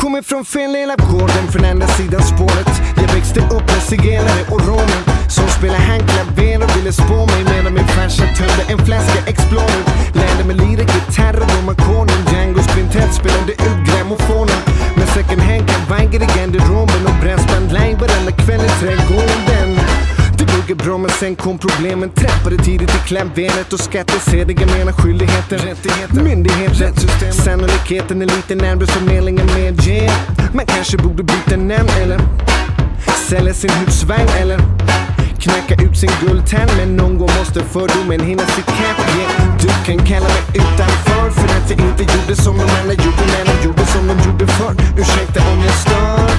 Kommer från fel del av gården, från andra sidan spåret. Jag växte upp med zigenare och romer som spelade handklaver och ville spå mig, medan min farsa tömde en flaska Explorer. Lärde mig lira gitarr och domarkonen. Django's kvintett spelade ut grammofonen. Med second hand kavajer i garderoben och brassband live varenda kväll i trädgården. Det bugger bra, men sen kom problemen. Trappade tidigt i klaveret och skattesedel. Jag menar skyldigheter, rättigheter, myndigheter, rättssystem. Sannolikheten är lite närmare förmedlingen med yeah. Man kanske borde byta namn eller sälja sin husvagn eller knacka ut sin guldtand. Men någon gång måste fördomen hinnas ikapp, yeah. Du kan kalla mig utanför för att jag inte gjorde som de andra gjorde, när de gjorde som de gjorde förr. Ursäkta om jag stör.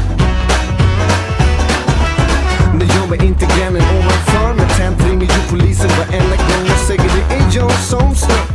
När jag var inte grannen ovanför, men tant ringer ju polisen varenda gång och säger det är jag som stör.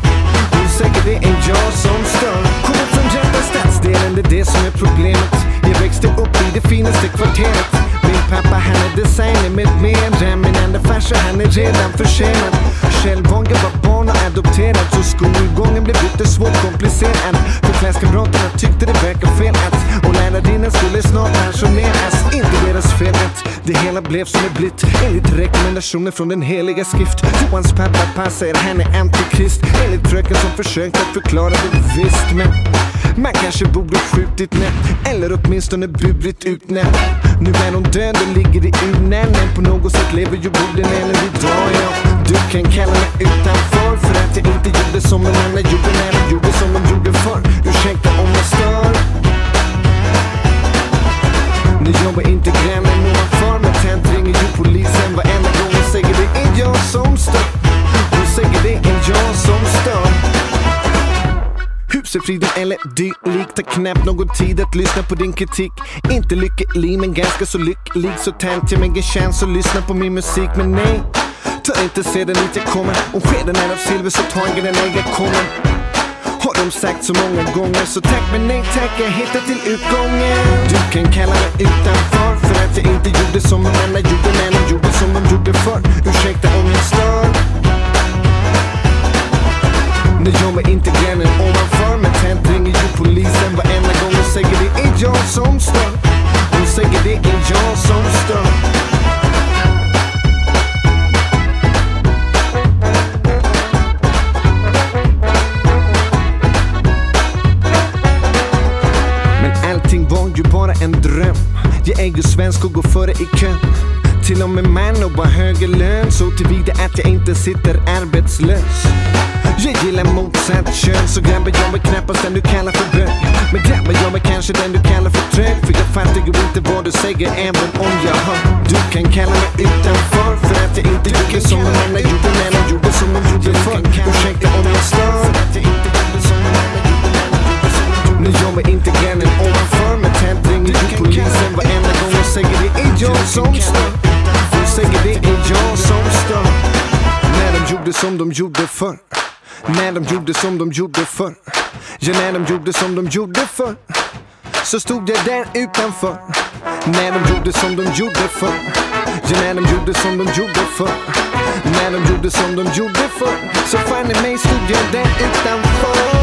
Hon säger det är jag som stör. Kommer från jävla stadsdelen, det är det som är problemet. Jag växte upp i det finaste kvarteret. Min pappa han är designer med mera. Min enda farsa han är redan försenad. Själv var jag var barn och adopterad, så skolgången blev lite svårt komplicerad. För klasskamraterna tyckte det verkade fel att och lärarinnan skulle snart pensioneras. Inte deras fel att det hela blev som det blivit, enligt rekommendationer från den heliga skrift. Johans pappa säger han är antikrist, enligt fröken som försökt att förklara det visst. Men man kanske borde skjutit med, eller åtminstone burit ut när. Nu är hon död och ligger i urnen, men på något sätt lever ju borden ännu idag, ja. Du kan kalla mig utanför för att jag inte gjorde som de andra gjorde, när de gjorde som de gjorde förr. Ursäkta om jag stör. När jag var inte grannen ovanför, men tant ringer ju polisen varenda gång och säger det är jag som stör. Hon säger det är jag som stör. Husefriden eller dylikt, har knappt någon tid att lyssna på din kritik. Inte lycklig men ganska så lycklig, så tant jag mig en chans att lyssna på min musik. Men nej, ta inte se den dit jag kommer. Om skeden är av silver så tar jag den när jag kommer. Har de sagt så många gånger, så tack men nej tack, jag hittar till utgången. Du kan kalla mig utanför för att jag inte gjorde som de andra gjorde, när de gjorde som de gjorde förr. Ursäkta om jag stör. När jag var inte grannen ovanför, men tant ringer ju polisen varenda gång och säger det är jag som stör. Hon säger det är jag som stör. Allting var ju bara en dröm. Jag är ju svensk och går före i kön. Till och med man och bara högre lön, så tillvida att jag inte sitter arbetslös. Jag gillar motsatt kön, så grabbar jag mig knappast den du kallar för bög. Men grabbar jag mig kanske den du kallar för trög, för jag fattar ju inte vad du säger även om jag hör. Du kan kalla mig utanför för att jag inte gjorde som de andra gjorde, när de gjorde som de gjorde förr. Ursäkta om jag stör. När jag var inte grannen ovanför, men tant ringer ju polisen varenda gång och säger det är jag som stör. Hon säger det är jag som stör. När de gjorde som de gjorde förr. När de gjorde som de gjorde förr. Ja, när de gjorde som de gjorde förr, så stod jag där utanför. När de gjorde som de gjorde förr. Ja, när de gjorde som de gjorde förr. När de gjorde som de gjorde förr, så fan i mig stod jag där utanför.